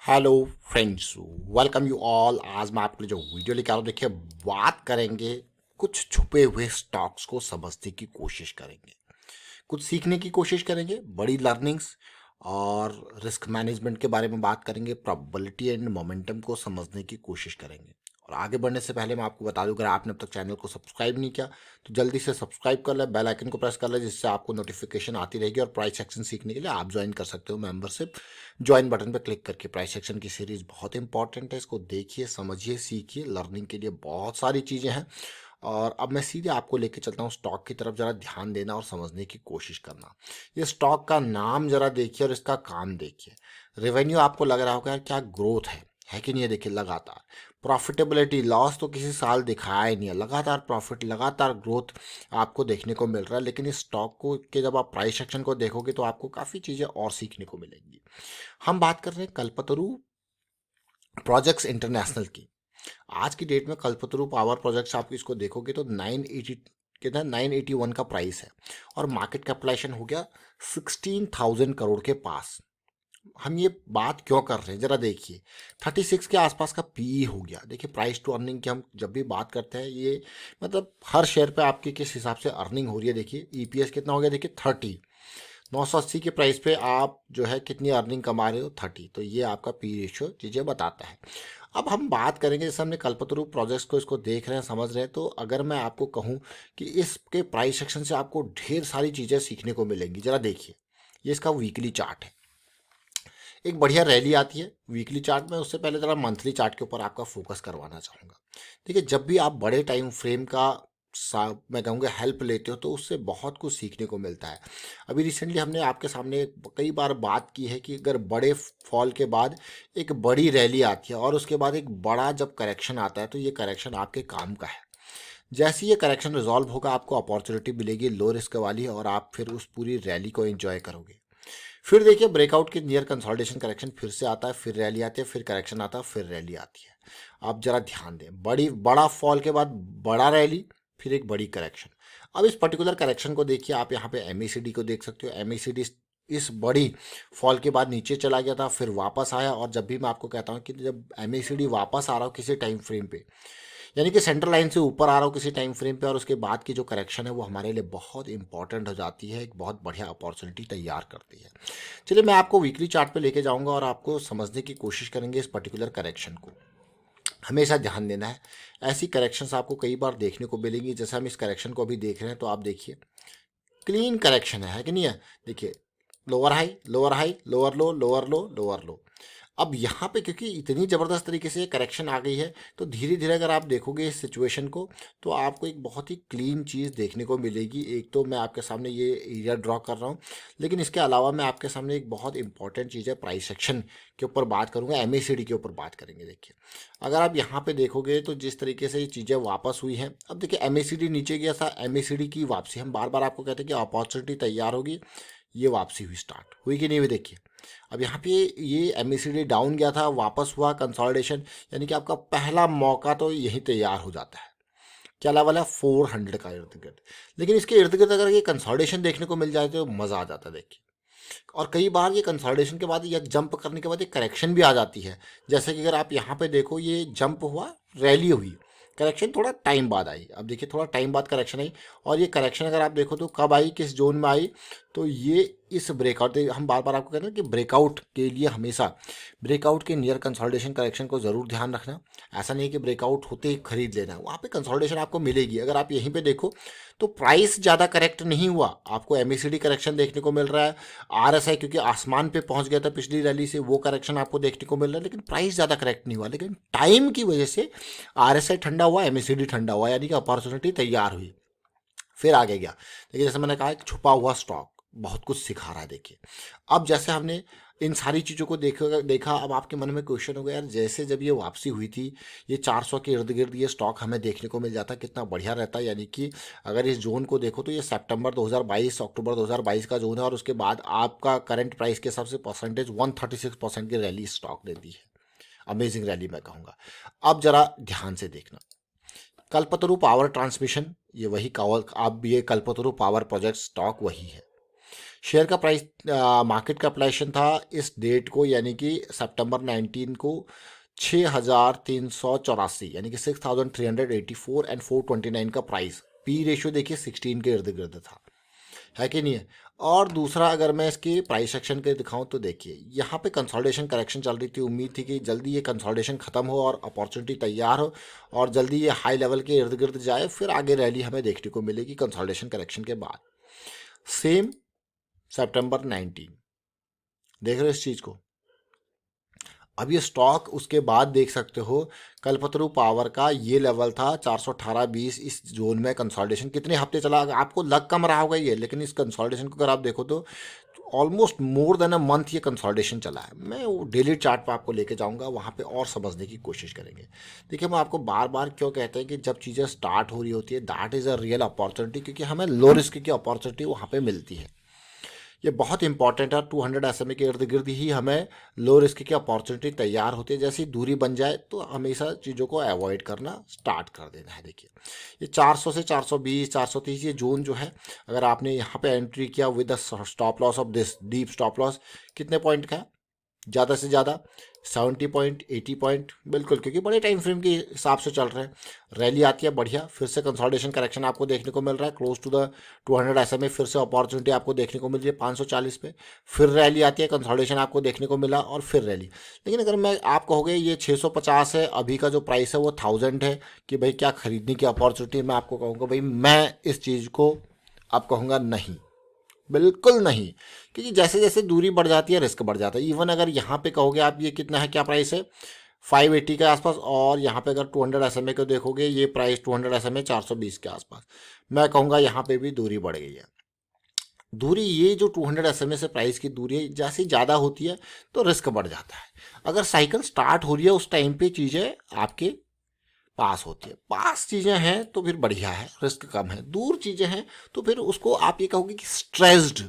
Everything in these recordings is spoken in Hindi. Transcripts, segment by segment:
Hello friends, welcome you all. आज मैं आपके लिए जो वीडियो लेके आ रहा हूँ, देखिए बात करेंगे, कुछ छुपे हुए स्टॉक्स को समझने की कोशिश करेंगे, कुछ सीखने की कोशिश करेंगे, बड़ी लर्निंग्स और रिस्क मैनेजमेंट के बारे में बात करेंगे, प्रोबेबिलिटी एंड मोमेंटम को समझने की कोशिश करेंगे। और आगे बढ़ने से पहले मैं आपको बता दूं, अगर आपने अब तक चैनल को सब्सक्राइब नहीं किया तो जल्दी से सब्सक्राइब कर ले, बेल आइकन को प्रेस कर ले, जिससे आपको नोटिफिकेशन आती रहेगी। और प्राइस सेक्शन सीखने के लिए आप ज्वाइन कर सकते हो मेंबरशिप, ज्वाइन बटन पर क्लिक करके। प्राइस सेक्शन की सीरीज बहुत इंपॉर्टेंट है, इसको देखिए, समझिए, सीखिए। लर्निंग के लिए बहुत सारी चीज़ें हैं। और अब मैं सीधे आपको लेके चलता हूँ स्टॉक की तरफ। जरा ध्यान देना और समझने की कोशिश करना। ये स्टॉक का नाम जरा देखिए और इसका काम देखिए। रेवेन्यू आपको लग रहा होगा यार क्या ग्रोथ है कि नहीं है? देखिए लगातार प्रॉफिटेबिलिटी, लॉस तो किसी साल दिखाया ही नहीं है, लगातार प्रॉफिट, लगातार ग्रोथ आपको देखने को मिल रहा है। लेकिन इस स्टॉक को के जब आप प्राइस सेक्शन को देखोगे तो आपको काफ़ी चीज़ें और सीखने को मिलेंगी। हम बात कर रहे हैं कल्पतरु प्रोजेक्ट्स इंटरनेशनल की। आज की डेट में कल्पतरु पावर प्रोजेक्ट्स आप इसको देखोगे तो 980 कितना 981 का प्राइस है और मार्केट कैपिटलाइजेशन हो गया 16,000 करोड़ के पास। हम ये बात क्यों कर रहे हैं जरा देखिए, 36 के आसपास का पीई हो गया। देखिए प्राइस टू अर्निंग की हम जब भी बात करते हैं, ये मतलब हर शेयर पे आपकी किस हिसाब से अर्निंग हो रही है। देखिए ईपीएस कितना हो गया, देखिए 30, 980 के प्राइस पे आप जो है कितनी अर्निंग कमा रहे हो, 30। तो ये आपका पी रेशियो चीज़ें बताता है। अब हम बात करेंगे, जैसे हमने कल्पतरु प्रोजेक्ट्स को इसको देख रहे हैं, समझ रहे हैं, तो अगर मैं आपको कहूँ कि इसके प्राइस सेक्शन से आपको ढेर सारी चीज़ें सीखने को मिलेंगी। जरा देखिए, ये इसका वीकली चार्ट है। एक बढ़िया रैली आती है वीकली चार्ट में। उससे पहले जरा मंथली चार्ट के ऊपर आपका फोकस करवाना चाहूँगा। देखिए जब भी आप बड़े टाइम फ्रेम का मैं कहूँगा हेल्प लेते हो तो उससे बहुत कुछ सीखने को मिलता है। अभी रिसेंटली हमने आपके सामने कई बार बात की है कि अगर बड़े फॉल के बाद एक बड़ी रैली आती है और उसके बाद एक बड़ा जब करेक्शन आता है तो ये करेक्शन आपके काम का है। जैसे ये करेक्शन रिजॉल्व होगा आपको अपॉर्चुनिटी मिलेगी लो रिस्क वाली, और आप फिर उस पूरी रैली को एंजॉय करोगे। फिर देखिए ब्रेकआउट के नियर कंसोलिडेशन करेक्शन फिर से आता है, फिर रैली आती है, फिर करेक्शन आता है, फिर रैली आती है। आप जरा ध्यान दें, बड़ा फॉल के बाद बड़ा रैली, फिर एक बड़ी करेक्शन। अब इस पर्टिकुलर करेक्शन को देखिए, आप यहाँ पे एमएसीडी को देख सकते हो। एमएसीडी इस बड़ी फॉल के बाद नीचे चला गया था, फिर वापस आया। और जब भी मैं आपको कहता हूँ कि जब एमएसीडी वापस आ रहा हो किसी टाइम फ्रेम पे, यानी कि सेंट्रल लाइन से ऊपर आ रहा हो किसी टाइम फ्रेम पे, और उसके बाद की जो करेक्शन है वो हमारे लिए बहुत इंपॉर्टेंट हो जाती है, एक बहुत बढ़िया अपॉर्चुनिटी तैयार करती है। चलिए मैं आपको वीकली चार्ट पे लेके जाऊंगा और आपको समझने की कोशिश करेंगे इस पर्टिकुलर करेक्शन को। हमेशा ध्यान देना है, ऐसी करेक्शंस आपको कई बार देखने को मिलेंगी। जैसे हम इस करेक्शन को अभी देख रहे हैं तो आप देखिए क्लीन करेक्शन है कि नहीं है? देखिए lower high, lower high, lower लो, लोअर लो, लोअर लो। अब यहाँ पे क्योंकि इतनी ज़बरदस्त तरीके से करेक्शन आ गई है तो धीरे धीरे अगर आप देखोगे इस सिचुएशन को तो आपको एक बहुत ही क्लीन चीज़ देखने को मिलेगी। एक तो मैं आपके सामने ये एरिया ड्रॉ कर रहा हूँ, लेकिन इसके अलावा मैं आपके सामने एक बहुत इंपॉर्टेंट चीज़ है प्राइस सेक्शन के ऊपर बात करूँगा, एमएसीडी के ऊपर बात करेंगे। देखिए अगर आप यहाँ पे देखोगे तो जिस तरीके से ये चीज़ें वापस हुई हैं, अब देखिए एमएसीडी नीचे गया था, एमएसीडी की वापसी। हम बार बार आपको कहते हैं कि अपॉर्चुनिटी तैयार होगी, ये वापसी हुई, स्टार्ट हुई कि नहीं हुई? देखिए अब यहाँ पे ये एमएसीडी डाउन गया था, वापस हुआ कंसोलिडेशन, यानी कि आपका पहला मौका तो यही तैयार हो जाता है। क्या लेवल है? 400 का इर्द गिर्द। लेकिन इसके इर्द गिर्द अगर ये कंसोलिडेशन देखने को मिल जाए तो मज़ा आ जाता है। देखिए और कई बार ये कंसोलिडेशन के बाद या जंप करने के बाद एक करेक्शन भी आ जाती है। जैसे कि अगर आप यहाँ पे देखो, ये जंप हुआ, रैली हुई, करेक्शन थोड़ा टाइम बाद आई। अब देखिए थोड़ा टाइम बाद करेक्शन आई, और ये करेक्शन अगर आप देखो तो कब आई, किस जोन में आई, तो ये इस ब्रेकआउट, हम बार बार आपको कहते हैं कि ब्रेकआउट के लिए हमेशा ब्रेकआउट के नियर कंसोलिडेशन करेक्शन को ज़रूर ध्यान रखना। ऐसा नहीं कि ब्रेकआउट होते ही खरीद लेना, वहाँ पे कंसोलिडेशन आपको मिलेगी। अगर आप यहीं पे देखो तो प्राइस ज़्यादा करेक्ट नहीं हुआ, आपको एमएसीडी करेक्शन देखने को मिल रहा है। आरएसआई क्योंकि आसमान पे पहुंच गया था पिछली रैली से, वो करेक्शन आपको देखने को मिल रहा है, लेकिन प्राइस ज़्यादा करेक्ट नहीं हुआ। लेकिन टाइम की वजह से आरएसआई ठंडा हुआ, एमएसीडी ठंडा हुआ, यानी कि अपॉर्चुनिटी तैयार हुई, फिर आगे गया। देखिए जैसे मैंने कहा एक छुपा हुआ स्टॉक बहुत कुछ सिखा रहा है। देखिए अब जैसे हमने इन सारी चीज़ों को देखा, अब आपके मन में क्वेश्चन हो गया यार, जैसे जब ये वापसी हुई थी, ये 400 के इर्द गिर्द ये स्टॉक हमें देखने को मिल जाता, कितना बढ़िया रहता। यानी कि अगर इस जोन को देखो तो ये सितंबर 2022 अक्टूबर 2022 का जोन है, और उसके बाद आपका करंट प्राइस के हिसाब से परसेंटेज 136% की रैली स्टॉक देती है। अमेजिंग रैली मैं कहूँगा। अब जरा ध्यान से देखना, कल्पतरु पावर ट्रांसमिशन, ये वही कावल, अब ये कल्पतरु पावर प्रोजेक्ट स्टॉक वही है। शेयर का प्राइस, मार्केट कैपिटलाइजेशन था इस डेट को यानी कि सितंबर 19 को 6,384 यानी कि 6,384 एंड 429 का प्राइस। पी रेशियो देखिए 16 के इर्द गिर्द था, है कि नहीं है। और दूसरा अगर मैं इसके प्राइस सेक्शन के दिखाऊं तो देखिए यहाँ पे कंसोलिडेशन करेक्शन चल रही थी, उम्मीद थी कि जल्दी ये कंसोलिडेशन खत्म हो और अपॉर्चुनिटी तैयार हो और जल्दी ये हाई लेवल के इर्द गिर्द जाए, फिर आगे रैली हमें देखने को मिलेगी कंसोलिडेशन करेक्शन के बाद। सेम सितंबर 19 देख रहे हो इस चीज़ को। अब ये स्टॉक उसके बाद देख सकते हो, कल्पतरू पावर का ये लेवल था 418.20, इस जोन में कंसोलिडेशन कितने हफ्ते चला, आपको लग कम रहा होगा ये, लेकिन इस कंसोलिडेशन को अगर आप देखो तो almost more than a month ये कंसोलिडेशन चला है। मैं वो डेली चार्ट पर आपको लेके जाऊंगा, वहाँ पे और समझने की कोशिश करेंगे। देखिए मैं आपको बार बार क्यों कहते हैं कि जब चीज़ें स्टार्ट हो रही होती है that is a real opportunity, क्योंकि हमें लो रिस्क की अपॉर्चुनिटी वहाँ पे मिलती है। ये बहुत इंपॉर्टेंट है। 200 SMA के इर्द गिर्द ही हमें लो रिस्क की अपॉर्चुनिटी तैयार होती है। जैसी दूरी बन जाए तो हमेशा चीज़ों को अवॉइड करना स्टार्ट कर देना है। देखिए ये 400 से 420 430 ये जोन जो है, अगर आपने यहाँ पे एंट्री किया with the stop loss of this deep stop loss, कितने पॉइंट का है, ज़्यादा से ज़्यादा 70 पॉइंट 80 पॉइंट, बिल्कुल, क्योंकि बड़े टाइम फ्रेम के हिसाब से चल रहे हैं। रैली आती है बढ़िया, फिर से कंसोलिडेशन करेक्शन आपको देखने को मिल रहा है क्लोज टू द 200 SMA, फिर से अपॉर्चुनिटी आपको देखने को मिल रही है 540 पे, फिर रैली आती है, कंसोलिडेशन आपको देखने को मिला और फिर रैली। लेकिन अगर मैं आप कहोगे ये 650 है, अभी का जो प्राइस है वो 1000 है कि भाई क्या खरीदने की अपॉर्चुनिटी, मैं आपको कहूँगा भाई मैं इस चीज़ को आप कहूँगा नहीं, बिल्कुल नहीं, क्योंकि जैसे जैसे दूरी बढ़ जाती है रिस्क बढ़ जाता है। इवन अगर यहाँ पे कहोगे आप ये कितना है, क्या प्राइस है 580 के आसपास, और यहाँ पे अगर 200 SMA को देखोगे ये प्राइस 200 SMA 420 के आसपास, मैं कहूँगा यहाँ पे भी दूरी बढ़ गई है। दूरी ये जो 200 SMA से प्राइस की दूरी है, जैसे ज़्यादा होती है तो रिस्क बढ़ जाता है। अगर साइकिल स्टार्ट हो रही है उस टाइम पे चीज़ें आपके पास होती है, पास चीज़ें हैं तो फिर बढ़िया है, रिस्क कम है। दूर चीज़ें हैं तो फिर उसको आप ये कहोगे कि स्ट्रेस्ड,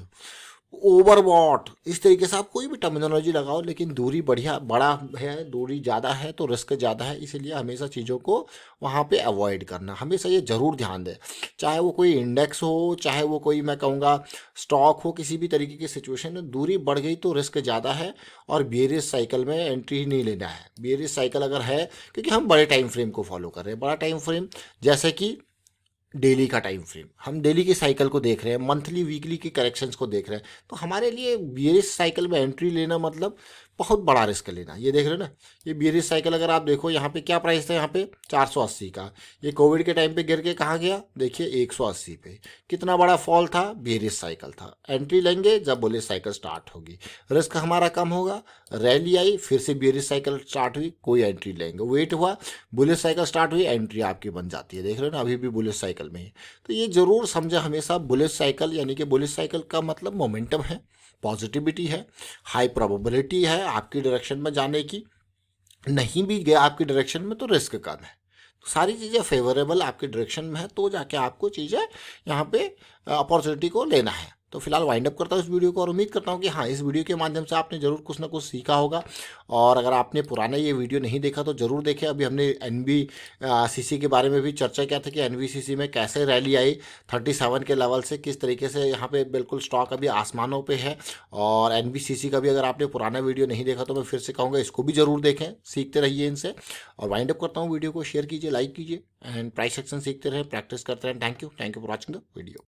ओवरबॉट, इस तरीके से आप कोई भी टर्मिनोलॉजी लगाओ, लेकिन दूरी बढ़िया बड़ा है, दूरी ज़्यादा है तो रिस्क ज़्यादा है। इसीलिए हमेशा चीज़ों को वहाँ पे अवॉइड करना, हमेशा ये ज़रूर ध्यान दें। चाहे वो कोई इंडेक्स हो, चाहे वो कोई मैं कहूँगा स्टॉक हो, किसी भी तरीके की सिचुएशन में दूरी बढ़ गई तो रिस्क ज़्यादा है और बियरिश साइकिल में एंट्री नहीं लेना है। बियरिश साइकिल अगर है, क्योंकि हम बड़े टाइम फ्रेम को फॉलो कर रहे हैं, बड़ा टाइम फ्रेम जैसे कि डेली का टाइम फ्रेम, हम डेली की साइकिल को देख रहे हैं, मंथली वीकली की करेक्शंस को देख रहे हैं, तो हमारे लिए बियरिश साइकिल में एंट्री लेना मतलब बहुत बड़ा रिस्क लेना। ये देख रहे हो ना, ये बियरिश साइकिल अगर आप देखो यहाँ पे क्या प्राइस था, यहाँ पे 480 का, ये कोविड के टाइम पे गिर के कहाँ गया, देखिए 180 पे, कितना बड़ा फॉल था, बियरिश साइकिल था। एंट्री लेंगे जब बुलिश साइकिल स्टार्ट होगी, रिस्क हमारा कम होगा। रैली आई, फिर से बियरिश साइकिल स्टार्ट हुई, कोई एंट्री लेंगे, वेट हुआ, बुलिश साइकिल स्टार्ट हुई, एंट्री आपकी बन जाती है। देख रहे हो ना, अभी भी बुलिश साइकिल में ही। तो ये जरूर समझे हमेशा, बुलिश साइकिल यानी कि बुलिश साइकिल का मतलब मोमेंटम है, पॉजिटिविटी है, हाई प्रोबेबिलिटी है आपकी डायरेक्शन में जाने की, नहीं भी गया आपकी डायरेक्शन में तो रिस्क कम है। तो सारी चीज़ें फेवरेबल आपके डायरेक्शन में है तो जाके आपको चीज़ें यहाँ पे अपॉर्चुनिटी को लेना है। तो फिलहाल वाइंड अप करता हूँ इस वीडियो को और उम्मीद करता हूँ कि हाँ, इस वीडियो के माध्यम से आपने जरूर कुछ ना कुछ सीखा होगा। और अगर आपने पुराना ये वीडियो नहीं देखा तो जरूर देखें। अभी हमने NBCC के बारे में भी चर्चा किया था कि NBCC में कैसे रैली आई 37 के लेवल से, किस तरीके से यहाँ पे बिल्कुल स्टॉक अभी आसमानों पे है। और NBCC का भी अगर आपने पुराना वीडियो नहीं देखा तो मैं फिर से कहूँगा इसको भी जरूर देखें, सीखते रहिए इनसे। और वाइंड अप करता हूँ, वीडियो को शेयर कीजिए, लाइक कीजिए एंड प्राइस सेक्शन सीखते रहें, प्रैक्टिस करते रहें। Thank you for watching the video.